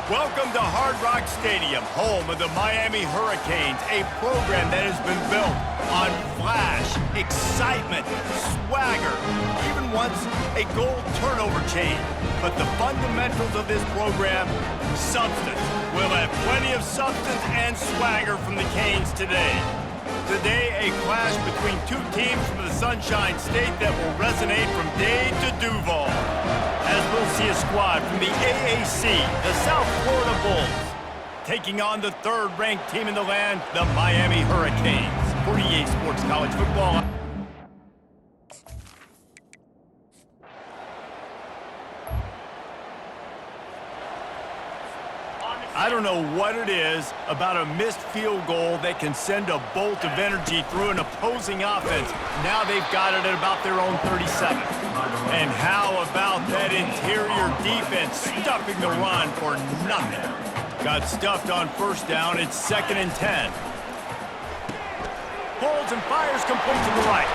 Welcome to Hard Rock Stadium, home of the Miami Hurricanes, a program that has been built on flash, excitement, swagger, even once a goal turnover chain. But the fundamentals of this program, substance. We'll have plenty of substance and swagger from the Canes today. Today, a clash between two teams from the Sunshine State that will resonate from Dade to Duval. As we'll see a squad from the AAC, the South Florida Bulls, taking on the third-ranked team in the land, the Miami Hurricanes. 48 Sports College Football. I don't know what it is about a missed field goal that can send a bolt of energy through an opposing offense. Now they've got it at about their own 37. And how about that interior defense stuffing the run for nothing? Got stuffed on first down. It's 2nd and 10. Holds and fires complete to the right.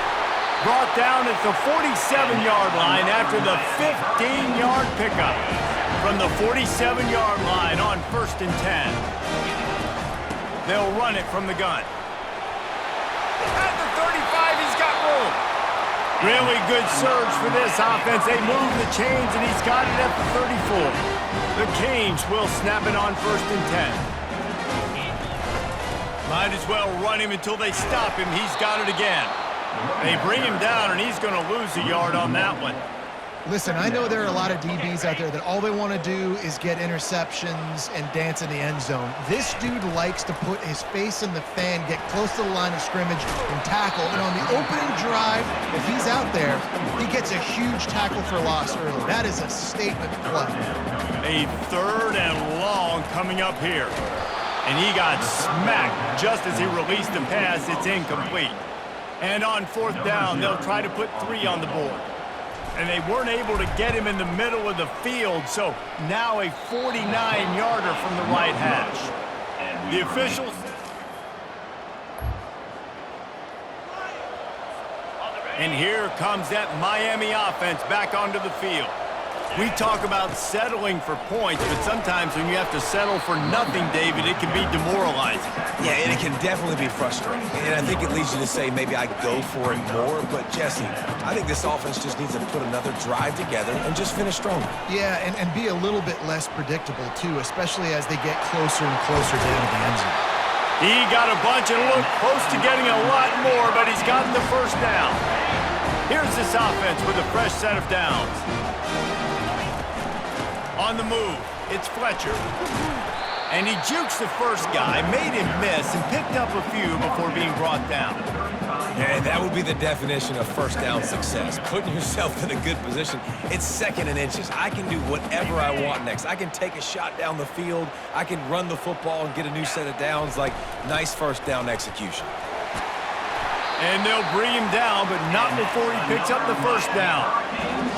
Brought down at the 47-yard line after the 15-yard pickup. From the 47-yard line on 1st and 10. They'll run it from the gun. At the 35, he's got room. Really good surge for this offense. They move the chains, and he's got it at the 34. The Canes will snap it on 1st and 10. Might as well run him until they stop him. He's got it again. They bring him down, and he's going to lose a yard on that one. Listen, I know there are a lot of DBs out there that all they want to do is get interceptions and dance in the end zone. This dude likes to put his face in the fan, get close to the line of scrimmage, and tackle. And on the opening drive, if he's out there, he gets a huge tackle for loss early. That is a statement play. A 3rd and long coming up here. And he got smacked just as he released the pass. It's incomplete. And on 4th down, they'll try to put 3 on the board. And they weren't able to get him in the middle of the field, so now a 49-yarder from the right hash. The officials... And here comes that Miami offense back onto the field. We talk about settling for points, but sometimes when you have to settle for nothing, David, it can be demoralizing. Yeah, and it can definitely be frustrating. And I think it leads you to say maybe I go for it more. But, Jesse, I think this offense just needs to put another drive together and just finish stronger. Yeah, and be a little bit less predictable, too, especially as they get closer and closer down to the end zone. He got a bunch and looked close to getting a lot more, but he's gotten the first down. Here's this offense with a fresh set of downs. On the move, it's Fletcher. And he jukes the first guy, made him miss, and picked up a few before being brought down. Yeah, that would be the definition of first down success. Putting yourself in a good position. It's 2nd and inches. I can do whatever I want next. I can take a shot down the field. I can run the football and get a new set of downs. Like, nice first down execution. And they'll bring him down, but not before he picks up the first down.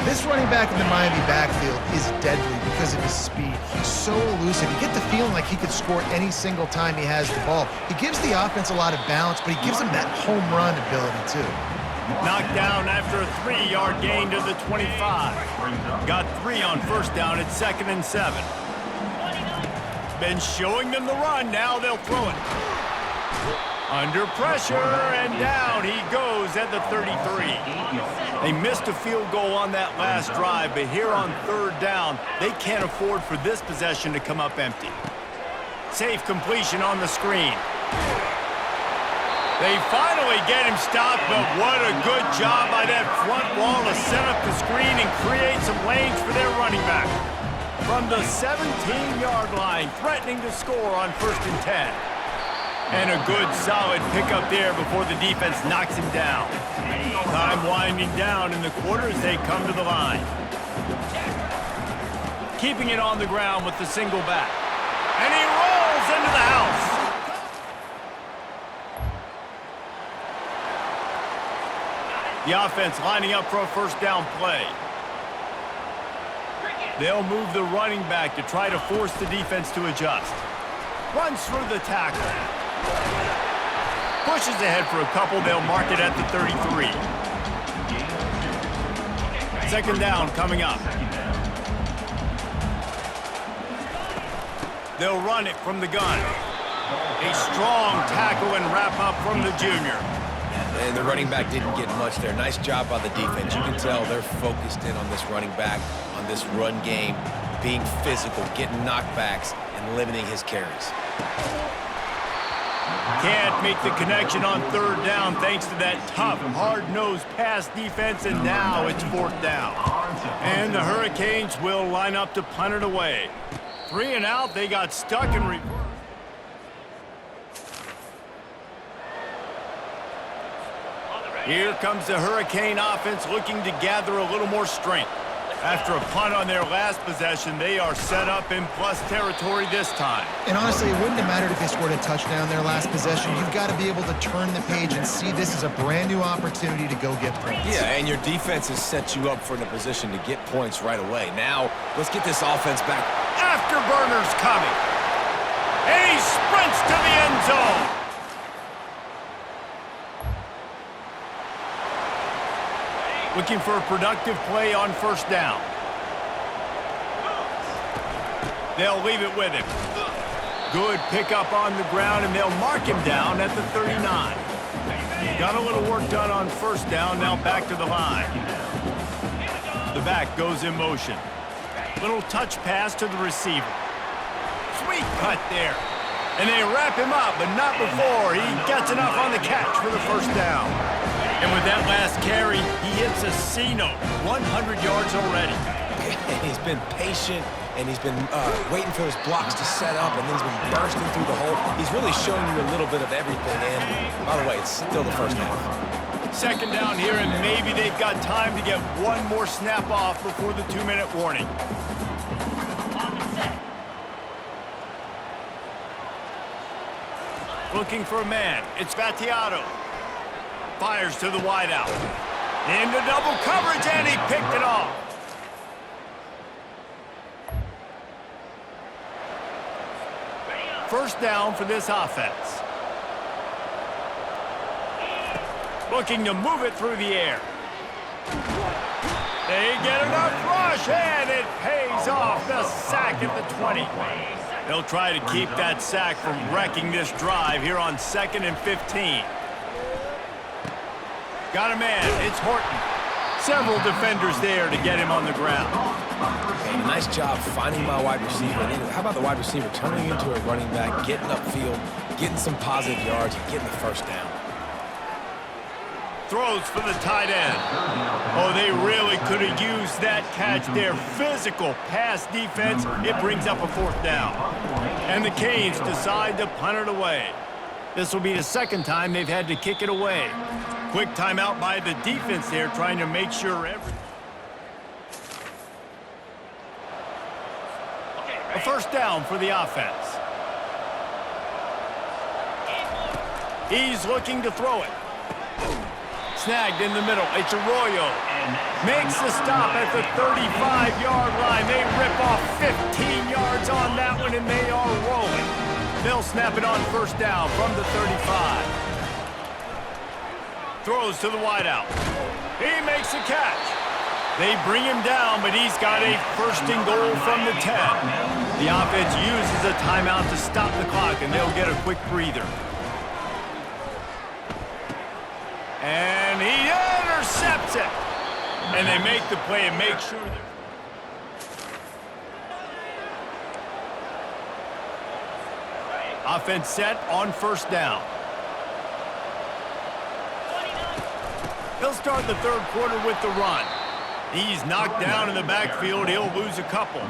This running back in the Miami backfield is deadly because of his speed. He's so elusive. You get the feeling like he could score any single time he has the ball. He gives the offense a lot of balance, but he gives them that home run ability, too. Knocked down after a 3-yard gain to the 25. Got 3 on first down at 2nd and 7. Been showing them the run. Now they'll throw it. Under pressure, and down he goes at the 33. They missed a field goal on that last drive, but here on 3rd down, they can't afford for this possession to come up empty. Safe completion on the screen. They finally get him stopped, but what a good job by that front wall to set up the screen and create some lanes for their running back. From the 17-yard line, threatening to score on 1st and 10. And a good, solid pickup there before the defense knocks him down. Time winding down in the quarter as they come to the line. Keeping it on the ground with the single back. And he rolls into the house. The offense lining up for a first down play. They'll move the running back to try to force the defense to adjust. Runs through the tackle. Pushes ahead for a couple. They'll mark it at the 33. 2nd down coming up. They'll run it from the gun. A strong tackle and wrap-up from the junior. And the running back didn't get much there. Nice job by the defense. You can tell they're focused in on this running back, on this run game, being physical, getting knockbacks, and limiting his carries. Can't make the connection on third down thanks to that tough, hard-nosed pass defense, and now it's fourth down. And the Hurricanes will line up to punt it away. 3 and out, they got stuck in reverse. Here comes the Hurricane offense looking to gather a little more strength. After a punt on their last possession, they are set up in plus territory this time. And honestly, it wouldn't have mattered if they scored a touchdown their last possession. You've got to be able to turn the page and see this as a brand new opportunity to go get points. Yeah, and your defense has set you up for the position to get points right away. Now, let's get this offense back. Afterburner's coming. And he sprints to the end zone. Looking for a productive play on first down. They'll leave it with him. Good pickup on the ground, and they'll mark him down at the 39. Got a little work done on first down, now back to the line. The back goes in motion. Little touch pass to the receiver. Sweet cut there. And they wrap him up, but not before he gets enough on the catch for the first down. And with that last carry, he hits a C-note, 100 yards already. He's been patient, and he's been waiting for his blocks to set up, and then he's been bursting through the hole. He's really showing you a little bit of everything, and by the way, it's still the first half. Second down here, and maybe they've got time to get one more snap off before the 2-minute warning. Looking for a man. It's Vattiato. Fires to the wideout. Into double coverage, and he picked it off. First down for this offense. Looking to move it through the air. They get enough rush, and it pays off. The sack at the 20. They'll try to keep that sack from wrecking this drive here on 2nd and 15. Got a man. It's Horton. Several defenders there to get him on the ground. Hey, nice job finding my wide receiver. And then how about the wide receiver turning into a running back, getting upfield, getting some positive yards, and getting the first down. Throws for the tight end. Oh, they really could have used that catch there. Physical pass defense. It brings up a fourth down. And the Canes decide to punt it away. This will be the second time they've had to kick it away. Quick timeout by the defense there, trying to make sure everything. A first down for the offense. He's looking to throw it. Snagged in the middle. It's Arroyo. Makes the stop at the 35-yard line. They rip off 15 yards on that one, and they are rolling. They'll snap it on first down from the 35. Throws to the wideout. He makes a catch. They bring him down, but he's got a first and goal from the 10. The offense uses a timeout to stop the clock, and they'll get a quick breather. And he intercepts it. And they make the play and make sure they're... Offense set on first down. He'll start the third quarter with the run. He's knocked down in the backfield. He'll lose a couple.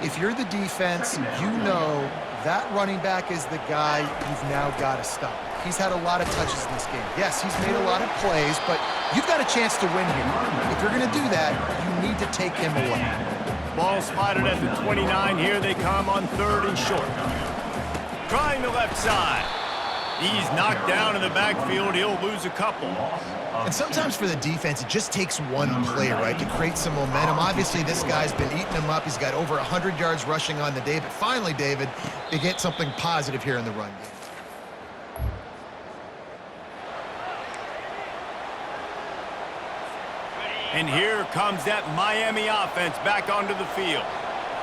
If you're the defense, you know that running back is the guy you've now got to stop. He's had a lot of touches in this game. Yes, he's made a lot of plays, but you've got a chance to win here. If you're going to do that, you need to take him away. Ball spotted at the 29. Here they come on third and short. Trying the left side. He's knocked down in the backfield. He'll lose a couple. And sometimes for the defense, it just takes one play, right, to create some momentum. Obviously, this guy's been eating them up. He's got over 100 yards rushing on the day. But finally, David, they get something positive here in the run game. And here comes that Miami offense back onto the field.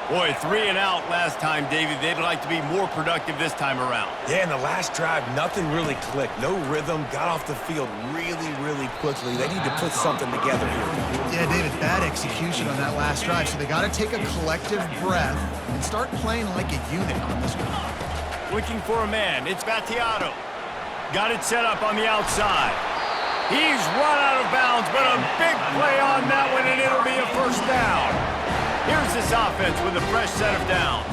Boy, 3 and out last time, David. They'd like to be more productive this time around. Yeah, in the last drive, nothing really clicked. No rhythm, got off the field really, really quickly. They need to put something together here. Yeah, David, bad execution on that last drive, so they got to take a collective breath and start playing like a unit on this one. Looking for a man. It's Battiato. Got it set up on the outside. He's run out of bounds, but a big play on that one, and it'll be a first down. Here's this offense with a fresh set of downs.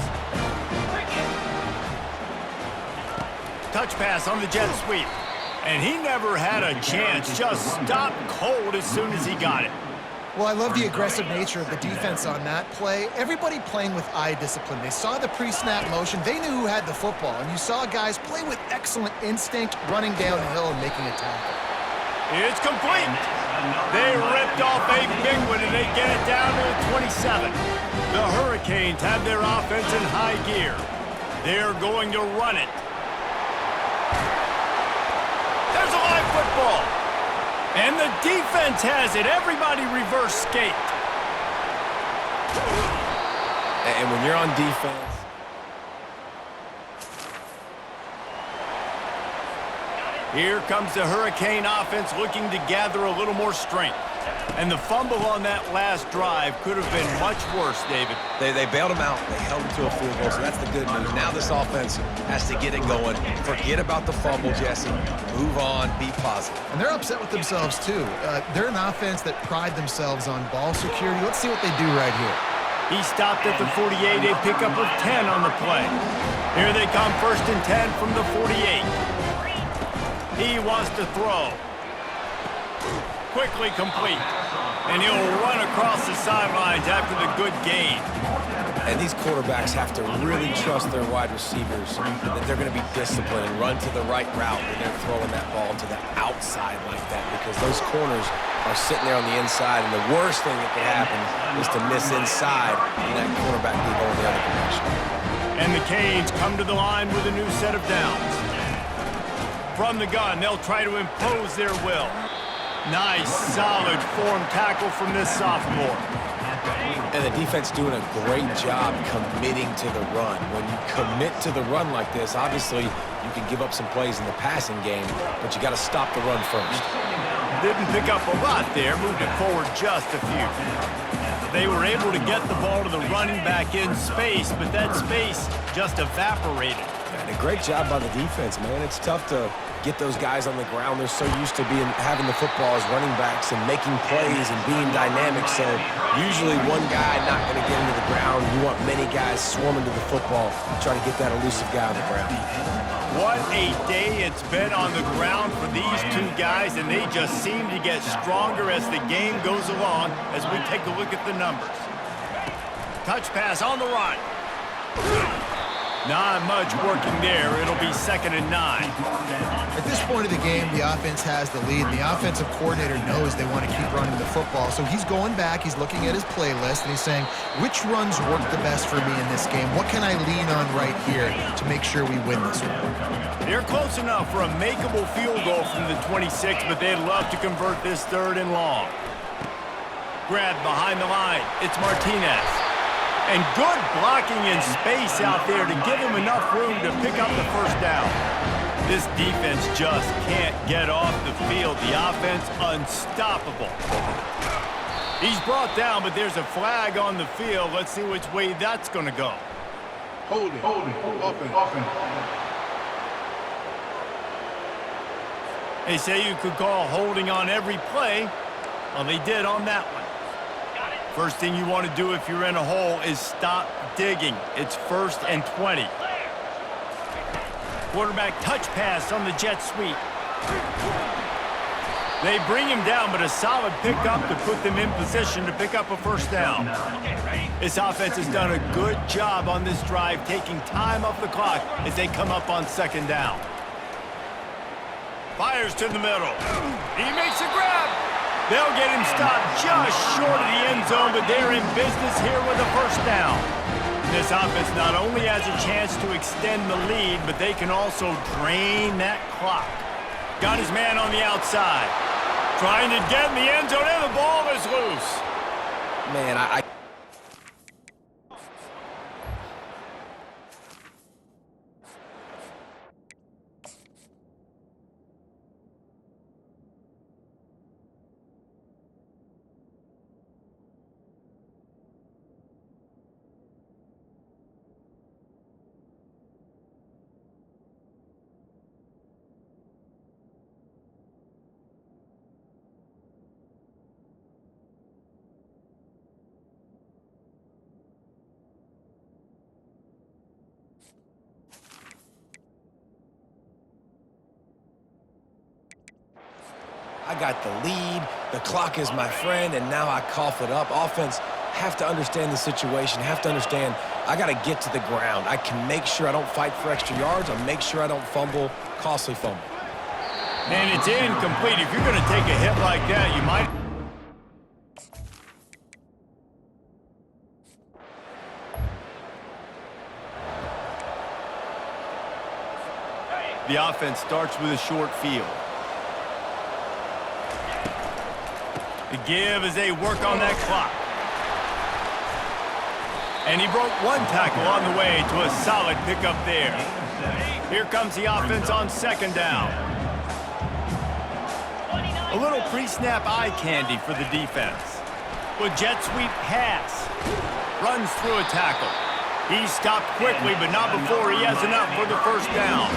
Touch pass on the jet sweep. And he never had a chance. Just stopped cold as soon as he got it. Well, I love the aggressive nature of the defense on that play. Everybody playing with eye discipline. They saw the pre-snap motion. They knew who had the football. And you saw guys play with excellent instinct, running down the hill and making a tackle. It's complete. They ripped off a big one, and they get it down to the 27. The Hurricanes have their offense in high gear. They're going to run it. There's a live football. And the defense has it. Everybody reverse skate. And when you're on defense, here comes the Hurricane offense looking to gather a little more strength. And the fumble on that last drive could have been much worse, David. they bailed him out. They held him to a field goal, so that's the good news. Now this offense has to get it going. Forget about the fumble, Jesse. Move on. Be positive. And they're upset with themselves, too. They're an offense that pride themselves on ball security. Let's see what they do right here. He stopped at the 48, a pickup of 10 on the play. Here they come, 1st and 10 from the 48. He wants to throw. Quickly complete. And he'll run across the sidelines after the good gain. And these quarterbacks have to really trust their wide receivers that they're going to be disciplined and run to the right route when they're throwing that ball to the outside like that, because those corners are sitting there on the inside, and the worst thing that could happen is to miss inside and that quarterback be going the other direction. And the Canes come to the line with a new set of downs. From the gun, they'll try to impose their will. Nice, solid form tackle from this sophomore. And the defense doing a great job committing to the run. When you commit to the run like this, obviously you can give up some plays in the passing game, but you got to stop the run first. Didn't pick up a lot there, moved it forward just a few. They were able to get the ball to the running back in space, but that space just evaporated. And a great job by the defense, man. It's tough to get those guys on the ground. They're so used to having the football as running backs and making plays and being dynamic. So usually one guy not going to get into the ground. You want many guys swarming to the football, trying to get that elusive guy on the ground. What a day it's been on the ground for these two guys, and they just seem to get stronger as the game goes along as we take a look at the numbers. Touch pass on the run. Not much working there. It'll be 2nd and 9. At this point of the game, the offense has the lead, and the offensive coordinator knows they want to keep running the football. So he's going back, he's looking at his playlist, and he's saying, which runs work the best for me in this game? What can I lean on right here to make sure we win this one? They're close enough for a makeable field goal from the 26, but they'd love to convert this 3rd and long. Grab behind the line. It's Martinez. And good blocking in space out there to give him enough room to pick up the first down. This defense just can't get off the field. The offense unstoppable. He's brought down, but there's a flag on the field. Let's see which way that's going to go. Holding, offense. They say you could call holding on every play. Well, they did on that one. First thing you want to do if you're in a hole is stop digging. It's 1st and 20. Quarterback touch pass on the jet sweep. They bring him down, but a solid pickup to put them in position to pick up a first down. This offense has done a good job on this drive, taking time off the clock as they come up on 2nd down. Fires to the middle. He makes a grab. They'll get him stopped just short of the end zone, but they're in business here with a first down. This offense not only has a chance to extend the lead, but they can also drain that clock. Got his man on the outside. Trying to get in the end zone, and the ball is loose. Man, I got the lead. The clock is my friend, and now I cough it up. Offense have to understand the situation, have to understand I got to get to the ground. I can make sure I don't fight for extra yards. I'll make sure I don't fumble, costly fumble. And it's incomplete. If you're going to take a hit like that, you might... The offense starts with a short field. The give as they work on that clock. And he broke one tackle on the way to a solid pickup there. Here comes the offense on second down. A little pre-snap eye candy for the defense. With jet sweep pass. Runs through a tackle. He stopped quickly, but not before he has enough for the first down.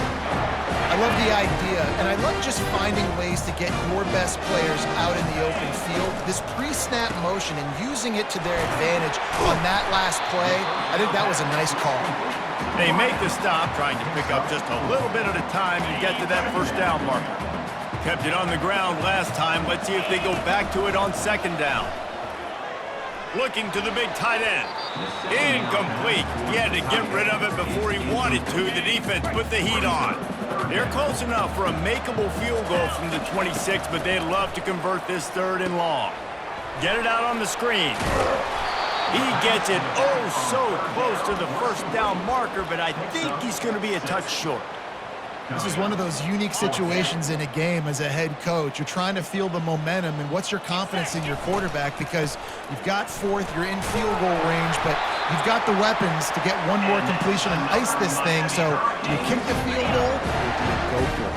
I love the idea, and I love just finding ways to get your best players out in the open field. This pre-snap motion and using it to their advantage on that last play, I think that was a nice call. They make the stop, trying to pick up just a little bit at a time and get to that first down marker. Kept it on the ground last time. Let's see if they go back to it on second down. Looking to the big tight end. Incomplete. He had to get rid of it before he wanted to. The defense put the heat on. They're close enough for a makeable field goal from the 26, but they'd love to convert this third and long. Get it out on the screen. He gets it so close to the first down marker, but I think he's going to be a touch short. This is one of those unique situations in a game as a head coach. You're trying to feel the momentum, and what's your confidence in your quarterback, because you've got fourth, you're in field goal range, but you've got the weapons to get one more completion and ice this thing. So do you kick the field goal or do you go for it?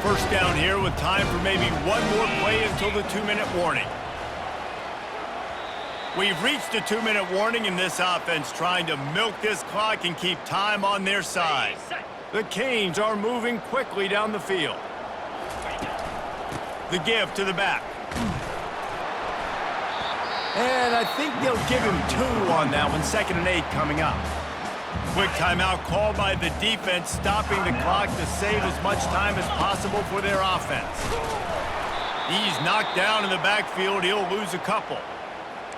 First down here with time for maybe one more play until the 2-minute warning. We've reached the 2-minute warning, and this offense trying to milk this clock and keep time on their side. The Canes are moving quickly down the field. The give to the back. And I think they'll give him 2 on that one. 2nd and 8 coming up. Quick timeout called by the defense, stopping the clock to save as much time as possible for their offense. He's knocked down in the backfield. He'll lose a couple.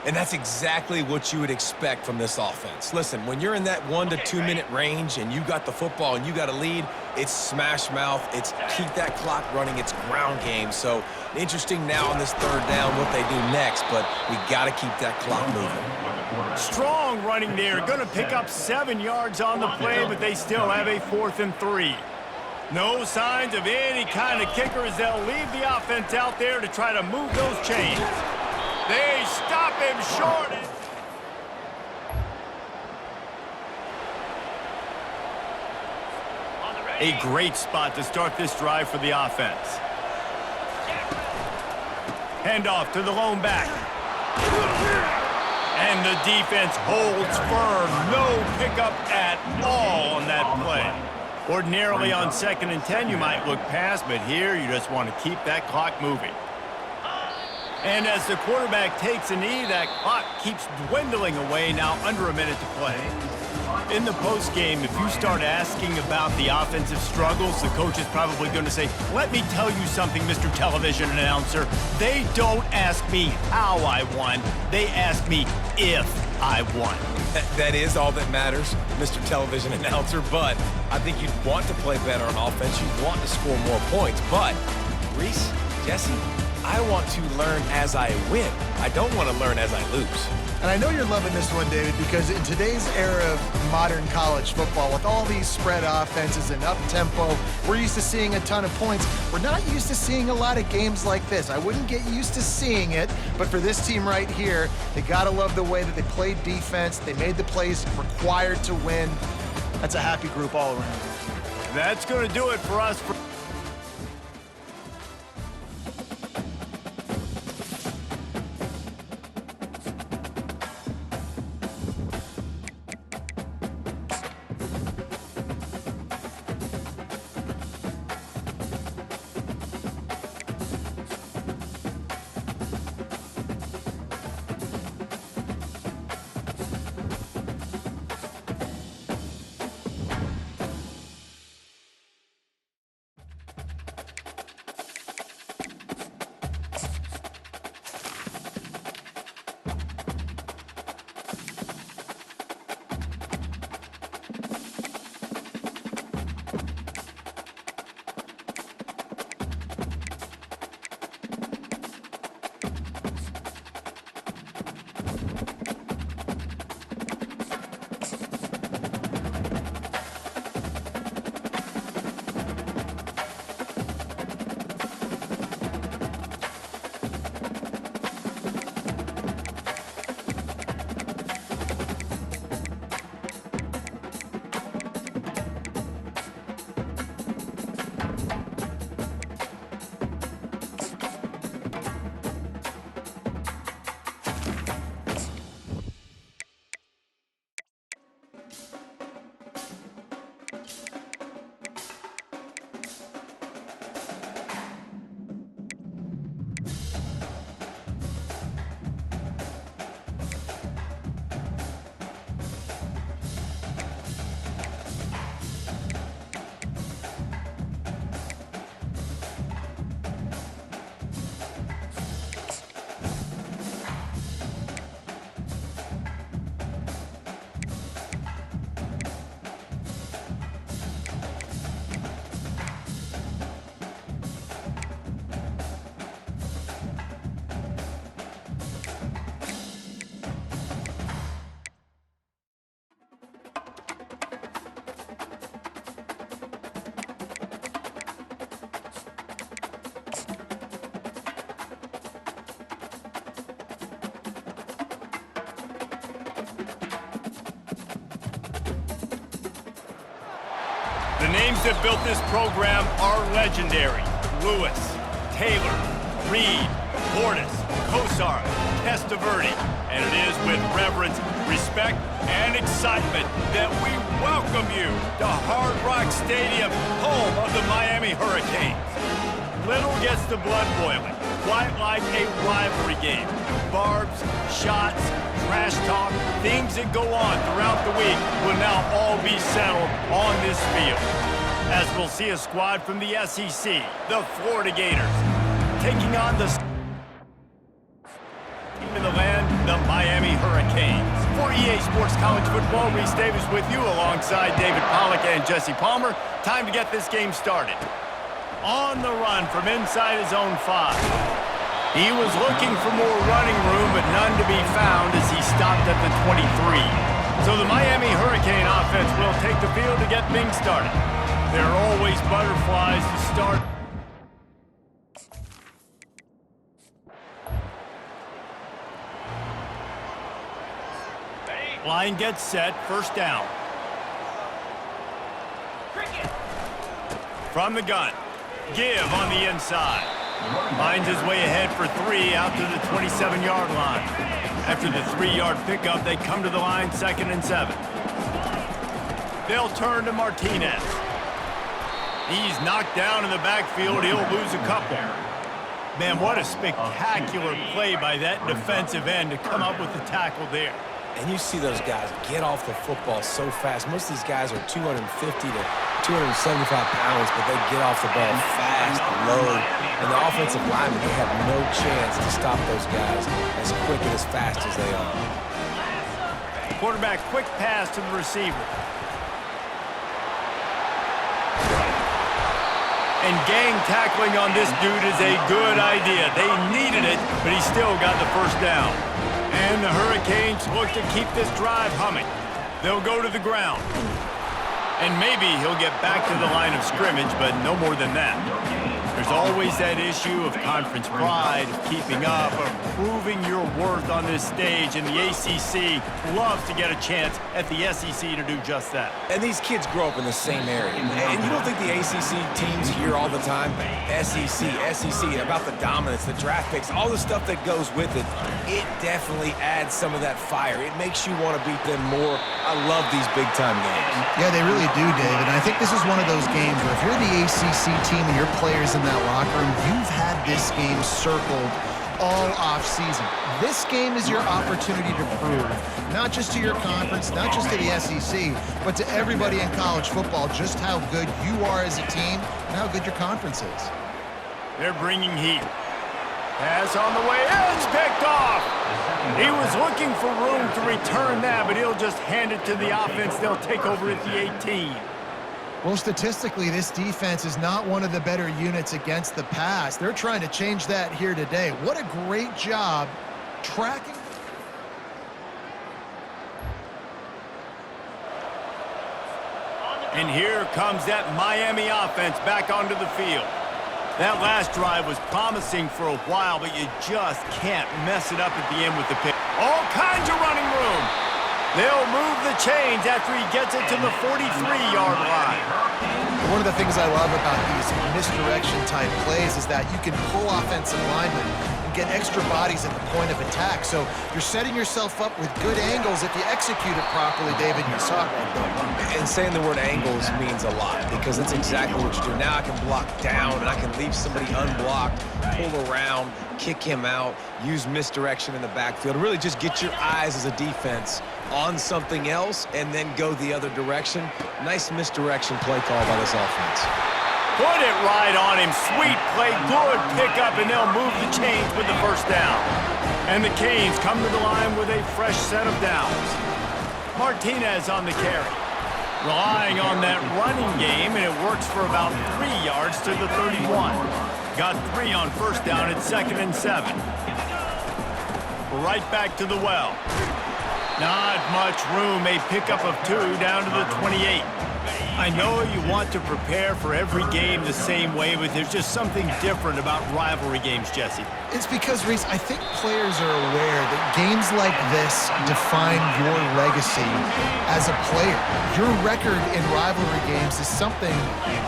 And that's exactly what you would expect from this offense. Listen, when you're in that 1 to 2 minute range and you got the football and you got a lead, it's smash mouth, it's keep that clock running, it's ground game. So interesting now on this third down what they do next, but we got to keep that clock moving. Strong running there, going to pick up 7 yards on the play, but they still have a 4th and 3. No signs of any kind of kicker as they'll leave the offense out there to try to move those chains. They stop him short. A great spot to start this drive for the offense. Handoff to the lone back. And the defense holds firm. No pickup at all on that play. Ordinarily on 2nd and 10, you might look past, but here you just want to keep that clock moving. And as the quarterback takes a knee, that clock keeps dwindling away, now under a minute to play. In the postgame, if you start asking about the offensive struggles, the coach is probably going to say, let me tell you something, Mr. Television Announcer. They don't ask me how I won. They ask me if I won. That is all that matters, Mr. Television Announcer, but I think you'd want to play better on offense. You'd want to score more points, but Reese, Jesse, I want to learn as I win. I don't want to learn as I lose. And I know you're loving this one, David, because in today's era of modern college football, with all these spread offenses and up-tempo, we're used to seeing a ton of points. We're not used to seeing a lot of games like this. I wouldn't get used to seeing it, but for this team right here, they got to love the way that they played defense. They made the plays required to win. That's a happy group all around. That's going to do it for us. The names that built this program are legendary. Lewis, Taylor, Reed, Portis, Kosar, Testaverde. And it is with reverence, respect, and excitement that we welcome you to Hard Rock Stadium, home of the Miami Hurricanes. Little gets the blood boiling, quite like a rivalry game. Barbs, shots, trash talk, things that go on throughout the week will now all be settled on this field. As we'll see a squad from the SEC, the Florida Gators, taking on the team in the land, the Miami Hurricanes. For EA Sports College Football, Reese Davis with you alongside David Pollack and Jesse Palmer. Time to get this game started. On the run from inside his own 5. He was looking for more running room, but none to be found as he stopped at the 23. So the Miami Hurricane offense will take the field to get things started. There are always butterflies to start. Line gets set, first down. From the gun, give on the inside. Finds his way ahead for 3 out to the 27-yard line. After the 3-yard pickup, they come to the line, 2nd and 7. They'll turn to Martinez. He's knocked down in the backfield. He'll lose a couple. Man, what a spectacular play by that defensive end to come up with the tackle there. And you see those guys get off the football so fast. Most of these guys are 250 to 275 pounds, but they get off the ball fast, load. And the offensive linemen, they have no chance to stop those guys as quick and as fast as they are. Quarterback, quick pass to the receiver. And gang tackling on this dude is a good idea. They needed it, but he still got the first down. And the Hurricanes look to keep this drive humming. They'll go to the ground. And maybe he'll get back to the line of scrimmage, but no more than that. There's always that issue of conference pride, of keeping up, of proving your worth on this stage, and the ACC loves to get a chance at the SEC to do just that. And these kids grow up in the same area. And you don't think the ACC teams hear all the time, SEC, about the dominance, the draft picks, all the stuff that goes with it. It definitely adds some of that fire. It makes you want to beat them more. I love these big-time games. Yeah, they really do, David. And I think this is one of those games where if you're the ACC team and your players in that locker room, you've had this game circled all off-season. This game is your opportunity to prove, not just to your conference, not just to the SEC, but to everybody in college football, just how good you are as a team and how good your conference is. They're bringing heat. Pass on the way, it's picked off. He was looking for room to return that, but he'll just hand it to the offense. They'll take over at the 18. Well, statistically, this defense is not one of the better units against the pass. They're trying to change that here today. What a great job tracking. And here comes that Miami offense back onto the field. That last drive was promising for a while, but you just can't mess it up at the end with the pick. All kinds of running room. They'll move the chains after he gets it to the 43-yard line. One of the things I love about these misdirection-type plays is that you can pull offensive linemen and get extra bodies at the point of attack. So you're setting yourself up with good angles if you execute it properly, David. You saw it right there. And saying the word angles means a lot because that's exactly what you do. Now I can block down and I can leave somebody unblocked, pull around, kick him out, use misdirection in the backfield. Really just get your eyes as a defense on something else and then go the other direction. Nice misdirection play call by this offense. Put it right on him. Sweet play, good pickup, and they'll move the chains with the first down. And the Canes come to the line with a fresh set of downs. Martinez on the carry. Relying on that running game, and it works for about 3 yards to the 31. Got 3 on first down at 2nd and 7. Right back to the well. Not much room, a pickup of 2 down to the 28. I know you want to prepare for every game the same way, but there's just something different about rivalry games, Jesse. It's because, Reese, I think players are aware that games like this define your legacy as a player. Your record in rivalry games is something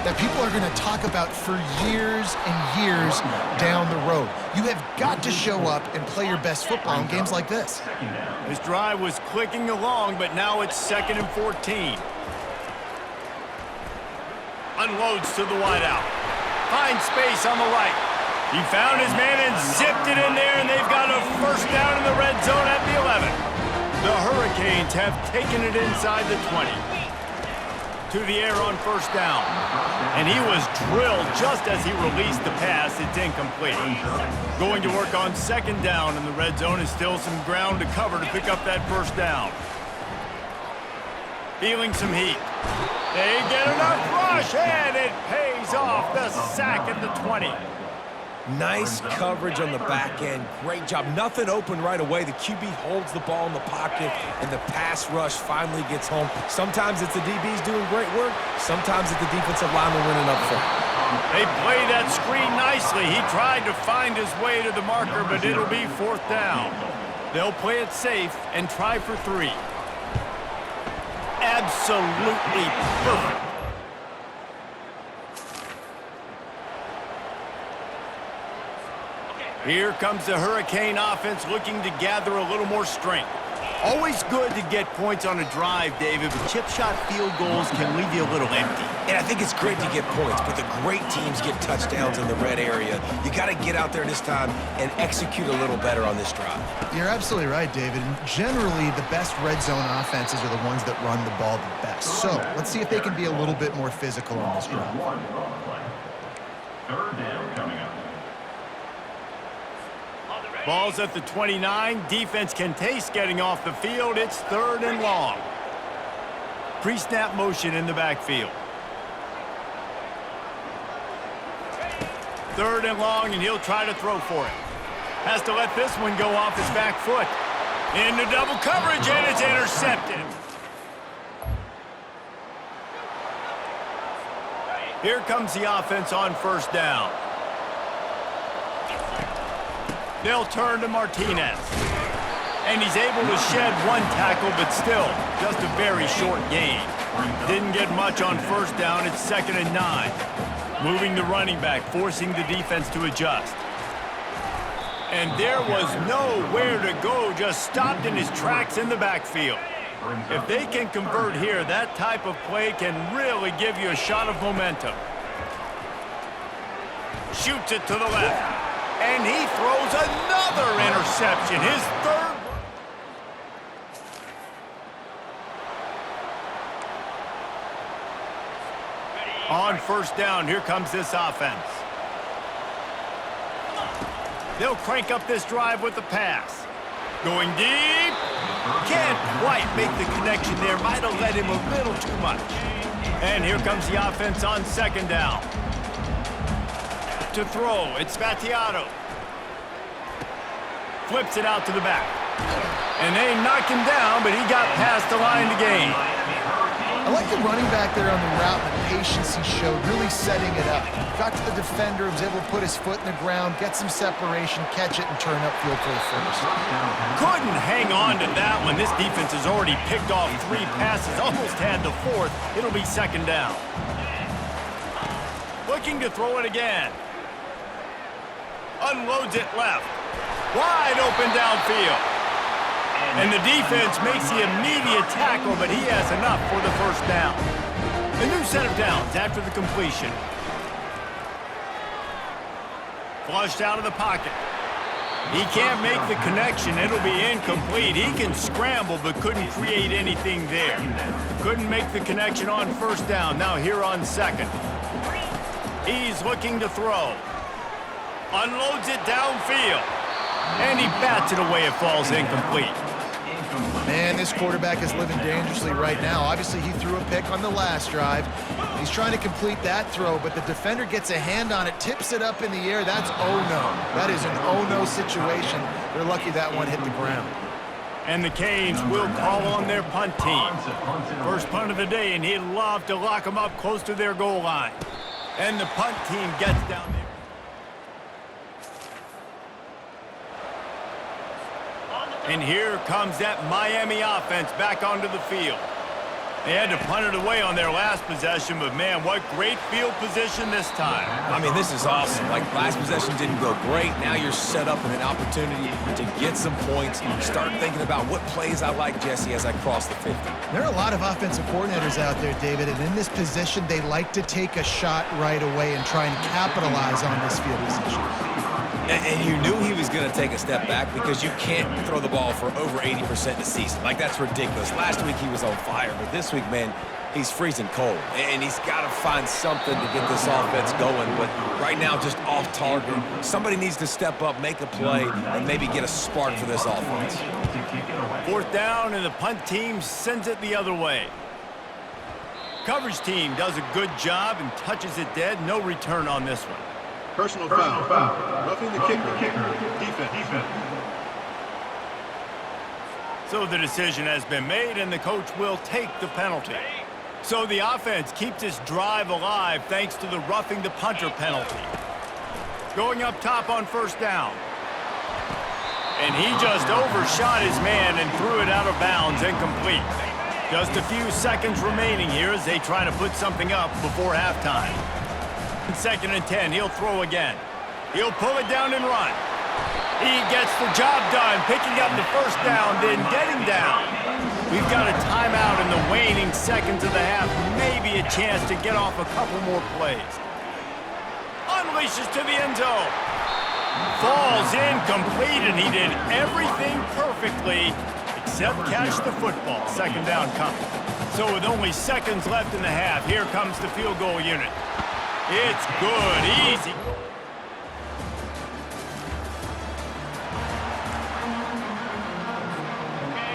that people are going to talk about for years and years down the road. You have got to show up and play your best football in games like this. This drive was clicking along, but now it's 2nd and 14. Unloads to the wideout. Finds space on the right. He found his man and zipped it in there, and they've got a first down in the red zone at the 11. The Hurricanes have taken it inside the 20. To the air on first down. And he was drilled just as he released the pass. It's incomplete. Going to work on 2nd down, and the red zone is still some ground to cover to pick up that first down. Feeling some heat. They get enough rush, and it pays off. The sack at the 20. Nice coverage on the back end. Great job. Nothing open right away. The QB holds the ball in the pocket, and the pass rush finally gets home. Sometimes it's the DBs doing great work. Sometimes it's the defensive lineman winning up front. They play that screen nicely. He tried to find his way to the marker, but it'll be 4th down. They'll play it safe and try for 3. Absolutely perfect. Here comes the Hurricane offense looking to gather a little more strength. Always good to get points on a drive, David, but chip shot field goals can leave you a little empty. And I think it's great to get points, but the great teams get touchdowns in the red area. You got to get out there this time and execute a little better on this drive. You're absolutely right, David. And generally, the best red zone offenses are the ones that run the ball the best. So let's see if they can be a little bit more physical on this drive. 3rd down coming up. Ball's at the 29. Defense can taste getting off the field. It's 3rd and long. Pre-snap motion in the backfield. 3rd and long, and he'll try to throw for it. Has to let this one go off his back foot. Into double coverage, and it's intercepted. Here comes the offense on first down. They'll turn to Martinez. And he's able to shed 1 tackle, but still, just a very short gain. Didn't get much on first down. It's 2nd and 9. Moving the running back, forcing the defense to adjust. And there was nowhere to go, just stopped in his tracks in the backfield. If they can convert here, that type of play can really give you a shot of momentum. Shoots it to the left. And he throws another interception, his 3rd. On first down, here comes this offense. They'll crank up this drive with the pass. Going deep. Can't quite make the connection there. Might have let him a little too much. And here comes the offense on 2nd down. To throw, it's Spatiato. Flips it out to the back. And they knock him down, but he got past the line to gain. I like the running back there on the route and the patience he showed, really setting it up. Got to the defender, was able to put his foot in the ground, get some separation, catch it, and turn upfield for the first. Couldn't hang on to that one. This defense has already picked off 3 passes, almost had the 4th. It'll be 2nd down. Looking to throw it again. Unloads it left. Wide open downfield. And the defense makes the immediate tackle, but he has enough for the first down. A new set of downs after the completion. Flushed out of the pocket. He can't make the connection. It'll be incomplete. He can scramble, but couldn't create anything there. Couldn't make the connection on first down. Now here on 2nd. He's looking to throw. Unloads it downfield. And he bats it away. It falls incomplete. Man, this quarterback is living dangerously right now. Obviously, he threw a pick on the last drive. He's trying to complete that throw, but the defender gets a hand on it, tips it up in the air. That's oh-no. That is an oh-no situation. They're lucky that one hit the ground. And the Canes will call on their punt team. First punt of the day, and he'd love to lock them up close to their goal line. And the punt team gets down there. And here comes that Miami offense back onto the field. They had to punt it away on their last possession, but man, what great field position this time. I mean, this is awesome. Like, last possession didn't go great. Now you're set up with an opportunity to get some points. Start thinking about what plays I like, Jesse, as I cross the 50. There are a lot of offensive coordinators out there, David, and in this position, they like to take a shot right away and try and capitalize on this field position. And you knew he was going to take a step back because you can't throw the ball for over 80% in the season. Like, that's ridiculous. Last week he was on fire, but this week, man, he's freezing cold. And he's got to find something to get this offense going. But right now, just off target. Somebody needs to step up, make a play, and maybe get a spark for this offense. Fourth down, and the punt team sends it the other way. Coverage team does a good job and touches it dead. No return on this one. Personal foul. Roughing the kicker. Defense. So the decision has been made, and the coach will take the penalty. So the offense keeps this drive alive thanks to the roughing the punter penalty. Going up top on first down. And he just overshot his man and threw it out of bounds, incomplete. Just a few seconds remaining here as they try to put something up before halftime. 2nd and 10, he'll throw again. He'll pull it down and run. He gets the job done, picking up the first down, then getting down. We've got a timeout in the waning seconds of the half, maybe a chance to get off a couple more plays. Unleashes to the end zone. Falls incomplete, and he did everything perfectly except catch the football. 2nd down coming. So with only seconds left in the half, here comes the field goal unit. It's good, easy.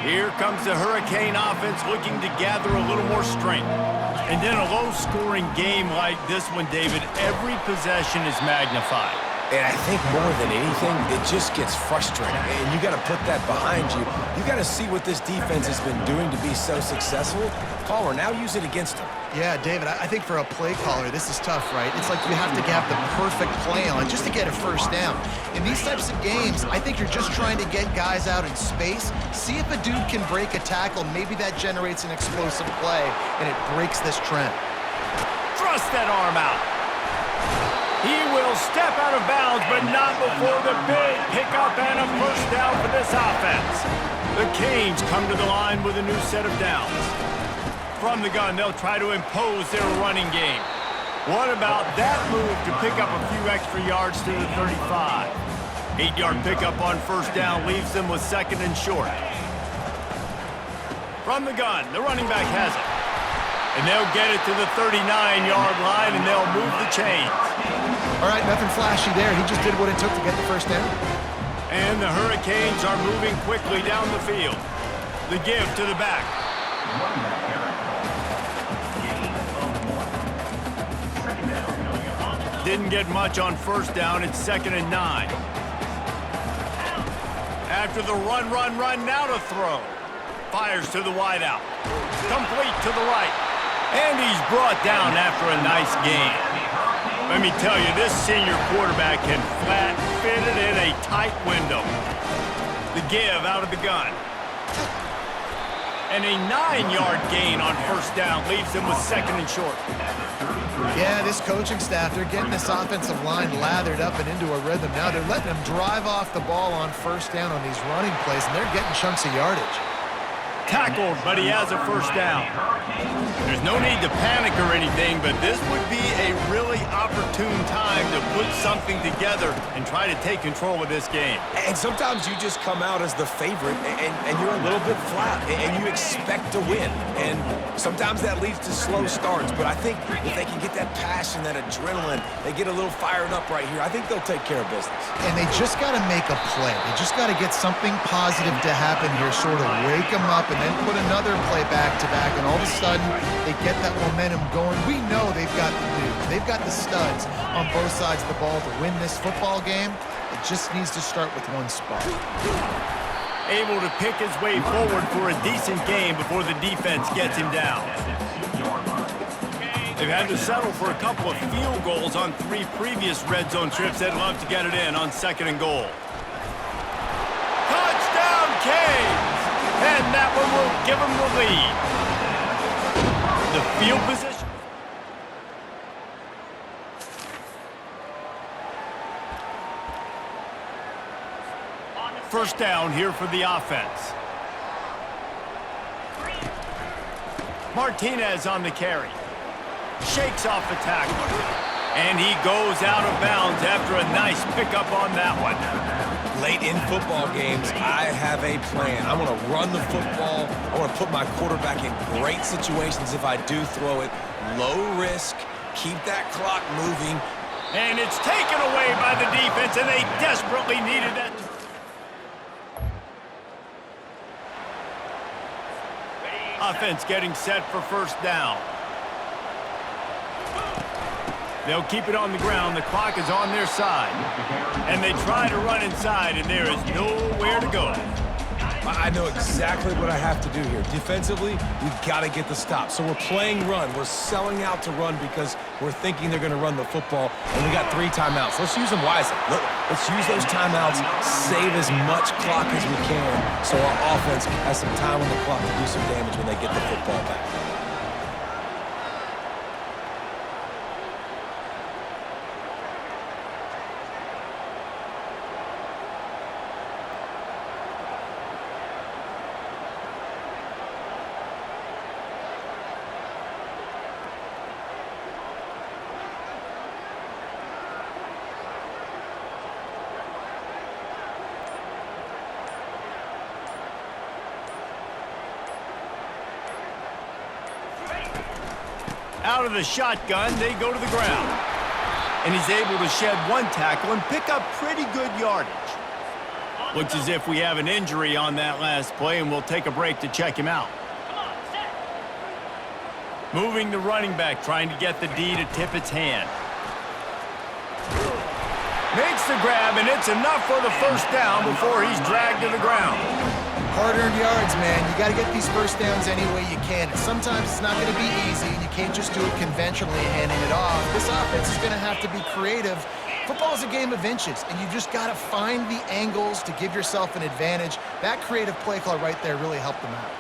Here comes the Hurricane offense looking to gather a little more strength. And in a low-scoring game like this one, David, every possession is magnified. And I think more than anything, it just gets frustrating. And you got to put that behind you. You got to see what this defense has been doing to be so successful. Caller, now use it against them. Yeah, David, I think for a play caller, this is tough, right? It's like you have to have the perfect play on just to get a first down. In these types of games, I think you're just trying to get guys out in space, see if a dude can break a tackle. Maybe that generates an explosive play, and it breaks this trend. Thrust that arm out. He will step out of bounds, but not before the big pickup and a first down for this offense. The Canes come to the line with a new set of downs. From the gun, they'll try to impose their running game. What about that move to pick up a few extra yards to the 35? 8-yard pickup on first down leaves them with 2nd and short. From the gun, the running back has it. And they'll get it to the 39-yard line, and they'll move the chains. All right, nothing flashy there. He just did what it took to get the first down. And the Hurricanes are moving quickly down the field. The give to the back. Didn't get much on first down. It's 2nd and 9. After the run, now to throw. Fires to the wideout. Complete to the right. And he's brought down after a nice gain. Let me tell you, this senior quarterback can flat fit it in a tight window. The give out of the gun. And a 9-yard gain on first down leaves them with 2nd and short. Yeah, this coaching staff, they're getting this offensive line lathered up and into a rhythm. Now they're letting them drive off the ball on first down on these running plays, and they're getting chunks of yardage. Tackled, but he has a first down. There's no need to panic or anything, but this would be a really opportune time to put something together and try to take control of this game. And sometimes you just come out as the favorite, and you're a little bit flat, and you expect to win. And sometimes that leads to slow starts, but I think if they can get that passion, that adrenaline, they get a little fired up right here, I think they'll take care of business. And they just got to make a play. They just got to get something positive to happen here, sort of wake them up, and then put another play back-to-back, and all of a sudden, they get that momentum going. We know they've got the dudes. They've got the studs on both sides of the ball to win this football game. It just needs to start with one spot. able to pick his way forward for a decent game before the defense gets him down. They've had to settle for a couple of field goals on 3 previous red zone trips. They'd love to get it in on 2nd and goal. Touchdown, Canes! And that one will give them the lead. The field position. First down here for the offense. Martinez on the carry. Shakes off the tackle. And he goes out of bounds after a nice pickup on that one. Late in football games, I have a plan. I want to run the football. I want to put my quarterback in great situations if I do throw it. Low risk, keep that clock moving. And it's taken away by the defense, and they desperately needed that. Offense getting set for first down. They'll keep it on the ground. The clock is on their side. And they try to run inside, and there is nowhere to go. I know exactly what I have to do here. Defensively, we've got to get the stop. So we're playing run. We're selling out to run because we're thinking they're going to run the football, and we got 3 timeouts. Let's use them wisely. Let's use those timeouts, save as much clock as we can so our offense has some time on the clock to do some damage when they get the football back. Out of the shotgun, they go to the ground. And he's able to shed 1 tackle and pick up pretty good yardage. Looks as if we have an injury on that last play, and we'll take a break to check him out. Moving the running back, trying to get the D to tip its hand. Makes the grab, and it's enough for the first down before he's dragged to the ground. Hard-earned yards, man. You got to get these first downs any way you can. And sometimes it's not going to be easy, and you can't just do it conventionally handing it off. This offense is going to have to be creative. Football is a game of inches, and you just got to find the angles to give yourself an advantage. That creative play call right there really helped them out.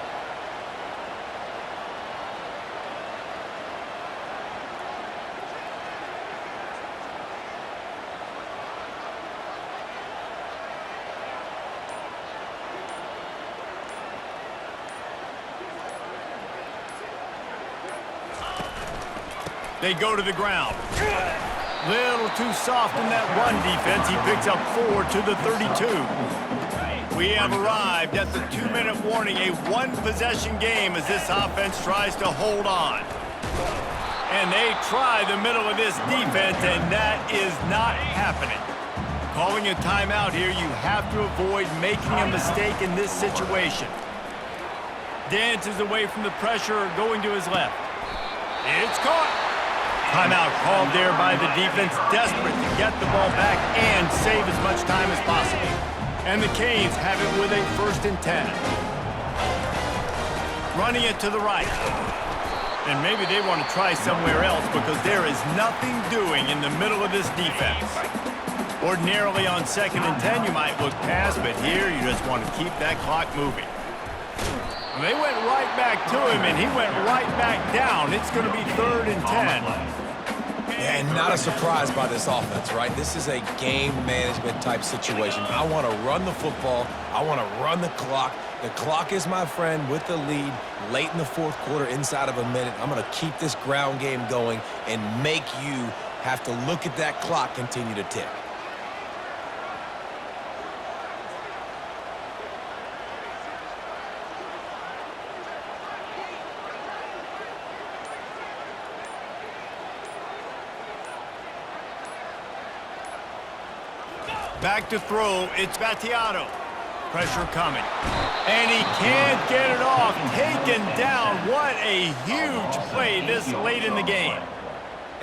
They go to the ground. Little too soft in that run defense. He picks up 4 to the 32. We have arrived at the 2-minute warning, a 1-possession game as this offense tries to hold on. And they try the middle of this defense, and that is not happening. Calling a timeout here, you have to avoid making a mistake in this situation. Dances away from the pressure, going to his left. It's caught. Timeout called there by the defense, desperate to get the ball back and save as much time as possible. And the Canes have it with a 1st and 10. Running it to the right. And maybe they want to try somewhere else because there is nothing doing in the middle of this defense. Ordinarily on 2nd and 10, you might look past, but here you just want to keep that clock moving. They went right back to him, and he went right back down. It's going to be 3rd and 10. And not a surprise by this offense, right? This is a game management type situation. I want to run the football. I want to run the clock. The clock is my friend with the lead late in the 4th quarter, inside of a minute. I'm going to keep this ground game going and make you have to look at that clock continue to tick. Back to throw, it's Battiato. Pressure coming. And he can't get it off. Taken down. What a huge play this late in the game.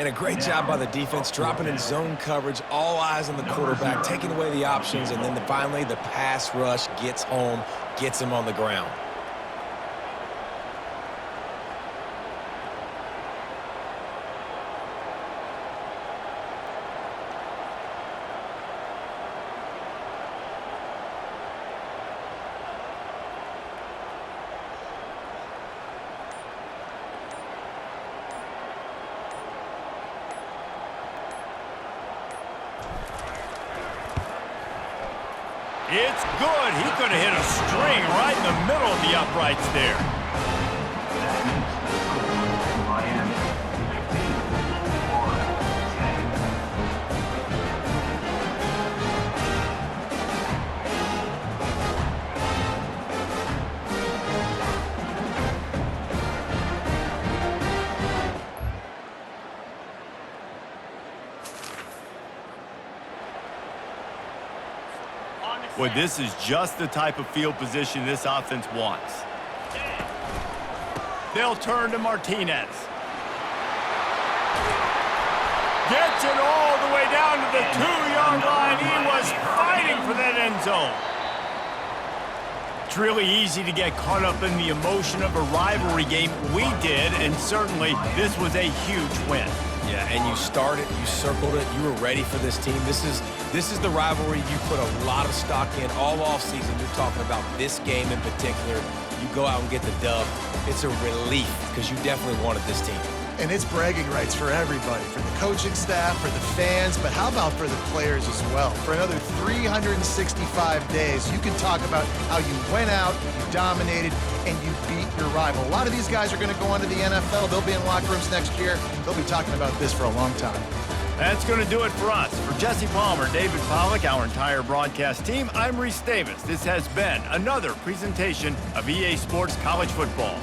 And a great job by the defense, dropping in zone coverage, all eyes on the quarterback, taking away the options, and then finally the pass rush gets home, gets him on the ground. It's good. He could have hit a string right in the middle of the uprights there. Miami. Well, this is just the type of field position this offense wants. They'll turn to Martinez. Gets it all the way down to the 2-yard line. He was fighting for that end zone. It's really easy to get caught up in the emotion of a rivalry game. We did, and certainly this was a huge win. Yeah, and you started, you circled it, you were ready for this team. This is the rivalry you put a lot of stock in all offseason. You're talking about this game in particular. You go out and get the dub. It's a relief because you definitely wanted this team. And it's bragging rights for everybody, for the coaching staff, for the fans, but how about for the players as well? For another 365 days, you can talk about how you went out, you dominated, and you beat your rival. A lot of these guys are going to go on to the NFL. They'll be in locker rooms next year. They'll be talking about this for a long time. That's going to do it for us. For Jesse Palmer, David Pollack, our entire broadcast team, I'm Reese Davis. This has been another presentation of EA Sports College Football.